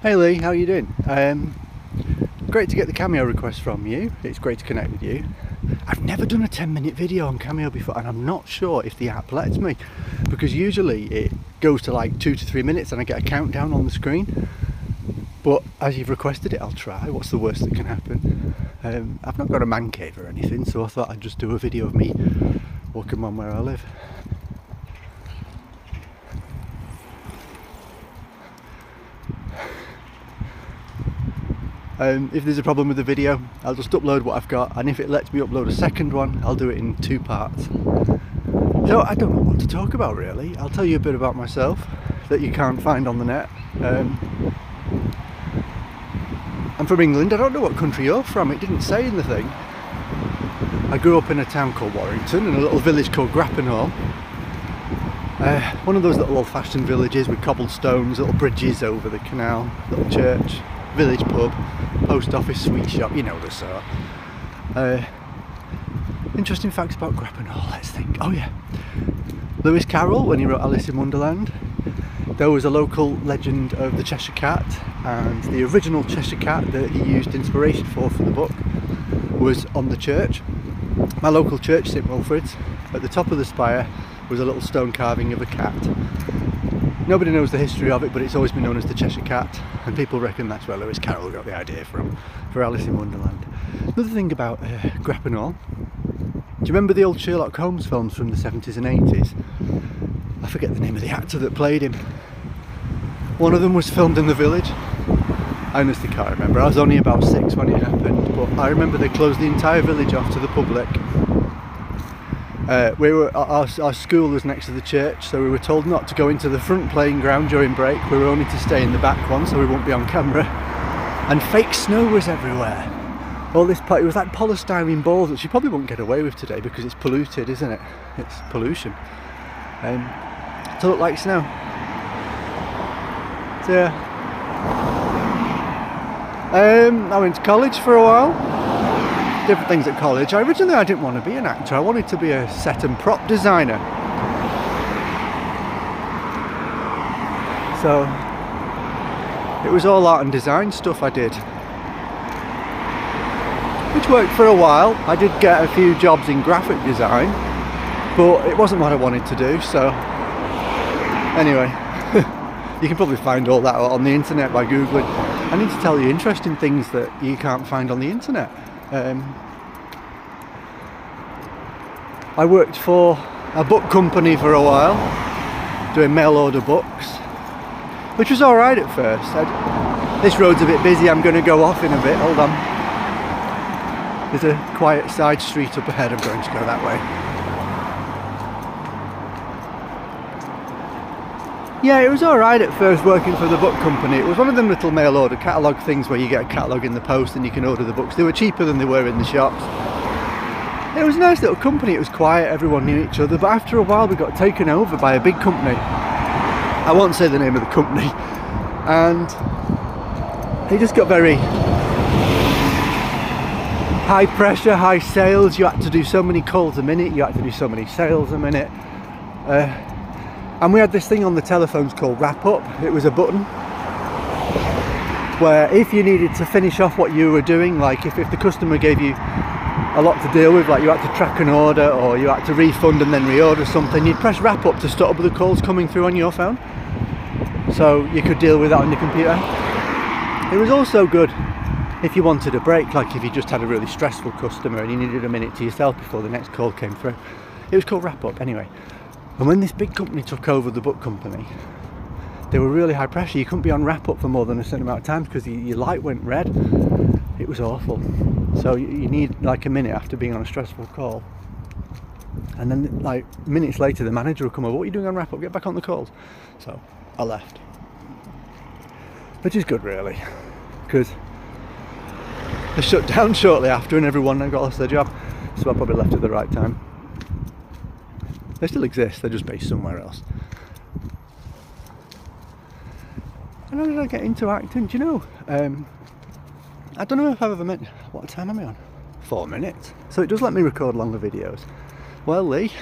Hey Lee, how are you doing? Great to get the Cameo request from you. It's great to connect with you. I've never done a 10-minute video on Cameo before, and I'm not sure if the app lets me, because usually it goes to like 2 to 3 minutes and I get a countdown on the screen. But as you've requested it, I'll try. What's the worst that can happen? I've not got a man cave or anything, so I thought I'd just do a video of me walking on where I live. If there's a problem with the video, I'll just upload what I've got, and if it lets me upload a second one, I'll do it in 2 parts. So I don't know what to talk about really. I'll tell you a bit about myself that you can't find on the net. I'm from England. I don't know what country you're from, it didn't say in the thing. I grew up in a town called Warrington, in a little village called Grappenhall. One of those little old-fashioned villages with cobblestones, little bridges over the canal, little church, village pub, post office, sweet shop, you know the sort. Interesting facts about Grappenhall, let's think. Oh yeah, Lewis Carroll, when he wrote Alice in Wonderland, there was a local legend of the Cheshire Cat, and the original Cheshire Cat that he used inspiration for the book was on the church. My local church, St Wilfrid's, at the top of the spire was a little stone carving of a cat. Nobody knows the history of it, but it's always been known as the Cheshire Cat, and people reckon that's where Lewis Carroll got the idea from, for Alice in Wonderland. Another thing about Grappenhall, do you remember the old Sherlock Holmes films from the 70s and 80s? I forget the name of the actor that played him. One of them was filmed in the village. I honestly can't remember, I was only about 6 when it happened, but I remember they closed the entire village off to the public. Our school was next to the church, so we were told not to go into the front playing ground during break. We were only to stay in the back one, so we won't be on camera. And fake snow was everywhere. All this, it was like polystyrene balls, which you probably won't get away with today because it's polluted, isn't it? It's pollution. To look like snow. So yeah. I went to college for a while. Different things at college. Originally I didn't want to be an actor, I wanted to be a set and prop designer. So it was all art and design stuff I did, which worked for a while. I did get a few jobs in graphic design, but it wasn't what I wanted to do, so anyway. You can probably find all that out on the internet by googling. I need to tell you interesting things that you can't find on the internet. I worked for a book company for a while, doing mail order books, which was alright at first. This road's a bit busy, I'm going to go off in a bit, hold on. There's a quiet side street up ahead, I'm going to go that way. Yeah, it was alright at first working for the book company. It was one of them little mail order catalogue things where you get a catalogue in the post and you can order the books. They were cheaper than they were in the shops. It was a nice little company, it was quiet, everyone knew each other, but after a while we got taken over by a big company. I won't say the name of the company. And it just got very high pressure, high sales. You had to do so many calls a minute, you had to do so many sales a minute. And we had this thing on the telephones called wrap up. It was a button where if you needed to finish off what you were doing, like if the customer gave you a lot to deal with, like you had to track an order or you had to refund and then reorder something, you'd press wrap up to stop the calls coming through on your phone, so you could deal with that on your computer. It was also good if you wanted a break, like if you just had a really stressful customer and you needed a minute to yourself before the next call came through. It was called wrap up anyway. And when this big company took over the book company, they were really high pressure. You couldn't be on wrap up for more than a certain amount of time because your light went red. It was awful. So you need like a minute after being on a stressful call. And then like minutes later the manager will come over, what are you doing on wrap up? Get back on the calls. So I left. Which is good really, because they shut down shortly after and everyone got lost their job. So I probably left at the right time. They still exist, they're just based somewhere else. And how did I get into acting? Do you know? I don't know if I've ever meant. What time am I on? 4 minutes. So it does let me record longer videos. Well, Lee,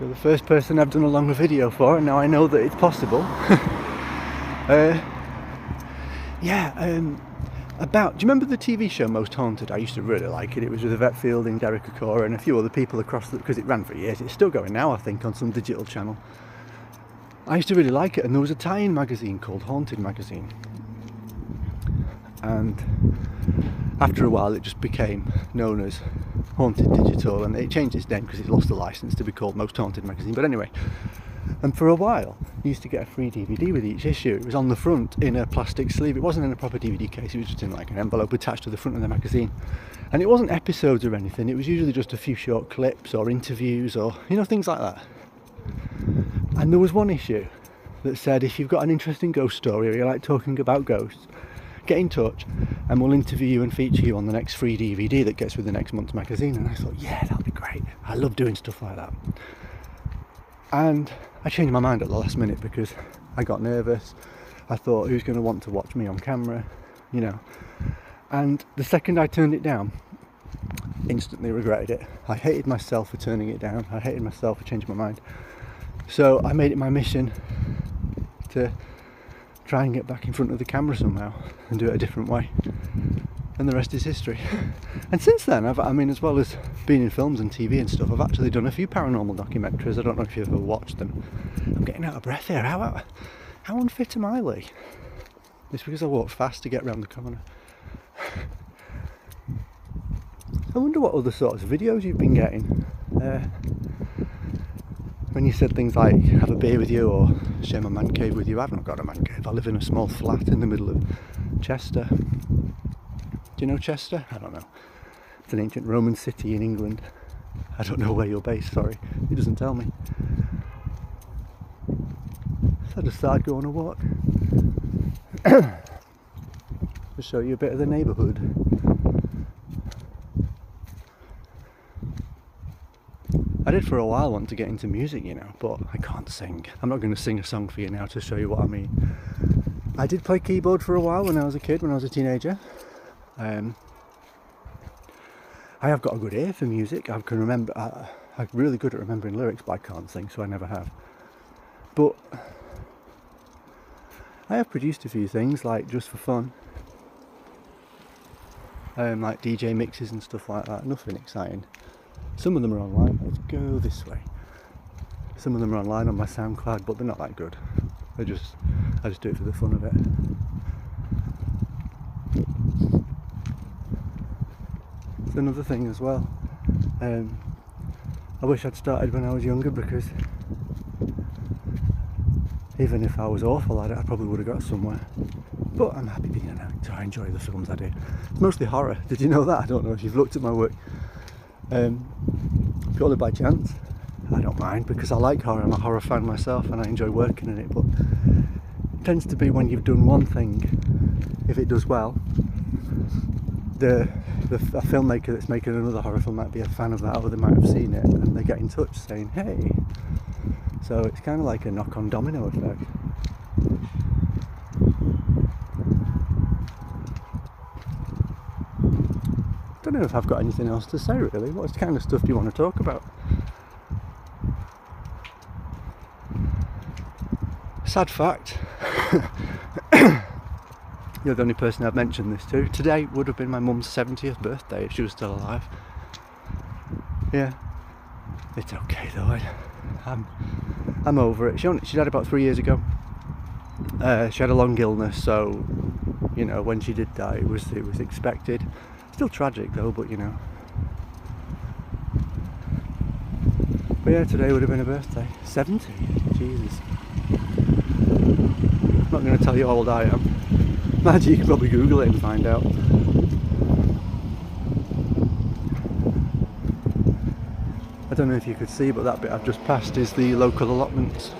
you're the first person I've done a longer video for, and now I know that it's possible. Yeah, do you remember the TV show Most Haunted? I used to really like it. It was with Yvette Fielding, Derek Acorah and a few other people across because it ran for years. It's still going now, I think, on some digital channel. I used to really like it, and there was a tie-in magazine called Haunted Magazine. And after a while it just became known as Haunted Digital, and it changed its name because it lost the license to be called Most Haunted Magazine. But anyway, and for a while you used to get a free DVD with each issue. It was on the front in a plastic sleeve. It wasn't in a proper DVD case, it was just in like an envelope attached to the front of the magazine. And it wasn't episodes or anything, it was usually just a few short clips or interviews or, you know, things like that. And there was one issue that said, if you've got an interesting ghost story or you like talking about ghosts, get in touch and we'll interview you and feature you on the next free DVD that gets with the next month's magazine. And I thought, yeah, that'll be great. I love doing stuff like that. And I changed my mind at the last minute because I got nervous. I thought, who's going to want to watch me on camera, you know? And the second I turned it down, instantly regretted it. I hated myself for turning it down. I hated myself for changing my mind. So I made it my mission to try and get back in front of the camera somehow and do it a different way, and the rest is history. And since then, I mean, as well as being in films and TV and stuff, I've actually done a few paranormal documentaries. I don't know if you've ever watched them. I'm getting out of breath here. How unfit am I, Lee? It's because I walked fast to get round the corner. I wonder what other sorts of videos you've been getting. When you said things like have a beer with you or share my man cave with you, I've not got a man cave. I live in a small flat in the middle of Chester. Do you know Chester? I don't know. It's an ancient Roman city in England. I don't know where you're based, sorry. It doesn't tell me. So I just thought I'd go on a walk. To show you a bit of the neighbourhood. I did for a while want to get into music, you know, but I can't sing. I'm not going to sing a song for you now to show you what I mean. I did play keyboard for a while when I was a kid, when I was a teenager. I have got a good ear for music. I can remember, I'm really good at remembering lyrics, but I can't sing, so I never have. But I have produced a few things, like just for fun. Like DJ mixes and stuff like that, nothing exciting. Some of them are online. Let's go this way. Some of them are online on my SoundCloud, but they're not that good. I just do it for the fun of it. It's another thing as well. I wish I'd started when I was younger, because even if I was awful at it, I probably would have got somewhere. But I'm happy being an actor. I enjoy the films I do. It's mostly horror. Did you know that? I don't know if you've looked at my work. Purely by chance. I don't mind, because I like horror. I'm a horror fan myself and I enjoy working in it, but it tends to be when you've done one thing, if it does well, a filmmaker that's making another horror film might be a fan of that, or they might have seen it and they get in touch saying, hey. So it's kind of like a knock-on domino effect. I don't know if I've got anything else to say really. What kind of stuff do you want to talk about? Sad fact, you're the only person I've mentioned this to. Today would have been my mum's 70th birthday if she was still alive. Yeah, it's okay though. I'm over it. She died about 3 years ago. She had a long illness, so you know, when she did die, it was expected. Still tragic though, but you know. But yeah, today would have been her birthday. 70? Jesus. I'm not going to tell you how old I am. Imagine, you can probably Google it and find out. I don't know if you could see, but that bit I've just passed is the local allotments.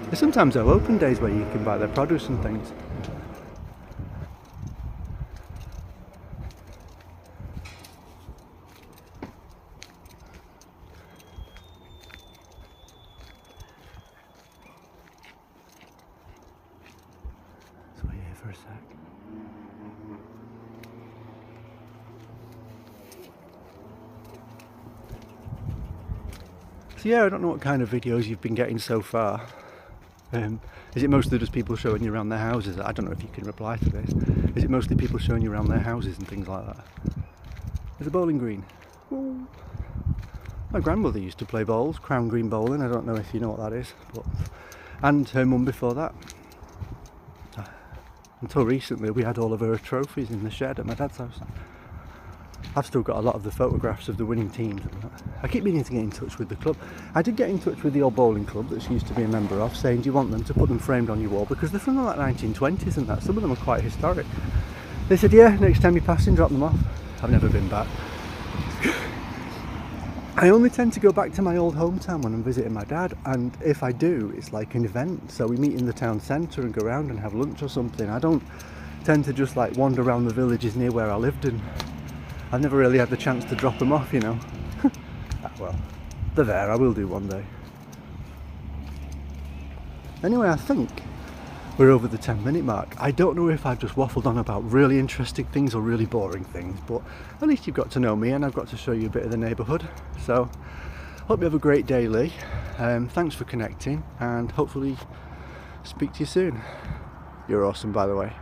They sometimes have open days where you can buy their produce and things. For a sec. So yeah, I don't know what kind of videos you've been getting so far. Is it mostly just people showing you around their houses? I don't know if you can reply to this. Is it mostly people showing you around their houses and things like that? There's a bowling green. Ooh. My grandmother used to play bowls, crown green bowling. I don't know if you know what that is, but and her mum before that. Until recently, we had all of her trophies in the shed at my dad's house. I've still got a lot of the photographs of the winning teams and that. I keep meaning to get in touch with the club. I did get in touch with the old bowling club that she used to be a member of, saying, do you want them to put them framed on your wall? Because they're from the like 1920s and that. Some of them are quite historic. They said, yeah, next time you're passing, drop them off. I've never been back. I only tend to go back to my old hometown when I'm visiting my dad, and if I do, it's like an event. So we meet in the town centre and go around and have lunch or something. I don't tend to just like wander around the villages near where I lived, and I've never really had the chance to drop them off, you know. Well, they're there, I will do one day. Anyway, I think we're over the 10-minute mark. I don't know if I've just waffled on about really interesting things or really boring things, but at least you've got to know me and I've got to show you a bit of the neighbourhood. So, hope you have a great day, Lee. Thanks for connecting and hopefully speak to you soon. You're awesome, by the way.